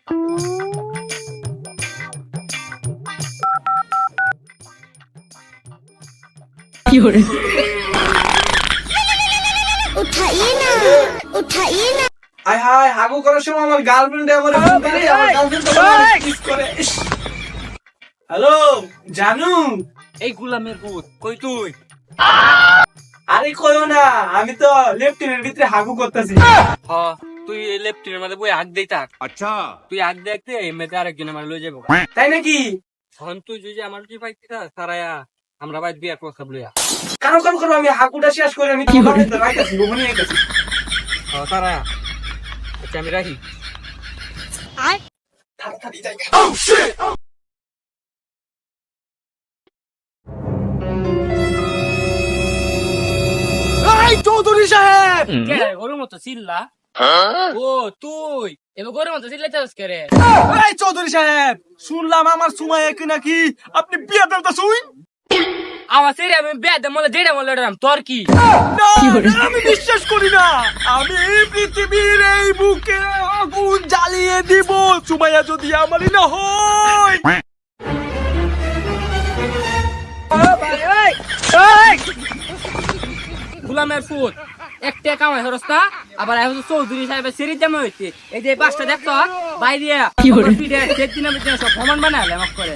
আয় হায় হাগু করার সময় আমার গার্লফ্রেন্ড আমার ফোন করে, আমার গার্লফ্রেন্ড আমাকে কিস করে। হ্যালো জানু, এই গুলামের ভূত কই তুই? আরে কইও না, আমি তো লেফটেনের ভিতরে হাগু করতেছি। হ তুই লেফটের মধ্যে বই আগ দেই থাক। আচ্ছা তুই আগ দেখতে এমনিতে আরেকজন আমার লই যাবো। তাই নাকি? তখন তুই যদি আমার কি পাইতি সারায়া আমরা বাইর বিয়ার প্রস্তাব লইয়া। কারো কারো করো, আমি হাগুটা শেষ করে আমি কি করে রাইতাছি ঘুমনি আইতাছি। হ সারায়া আচ্ছা আমি রাখি। তাড়াতাড়ি যাই। এই চৌধুরী সাহেব, কে গরুর মতো চিল্লা? ও তুই এবার গরুর মতো চিল্লাইতেছিস কে রে? এই চৌধুরী সাহেব, শুনলাম আমার সময় কি নাকি আপনি বিয়ে দিতেছুই। আমার সেরে আমি বেদ মলে দেড়ে মলে ডাম তোর কি? না, আমি বিশ্বাস করি না। আমি এই পৃথিবীর এই বুকে আগুন জ্বালিয়ে দিব সুমাইয়া যদি আমারই না হয়। গুলামের ফুট একটা কামাই হরস্তা আবার এখন চৌধুরী সাহেবের সিরিজ জামা হইছে। এই যে বাসটা দেখছ বাইরে পিঠে সেদিন আমি সব সমান বানালে আমাকে করে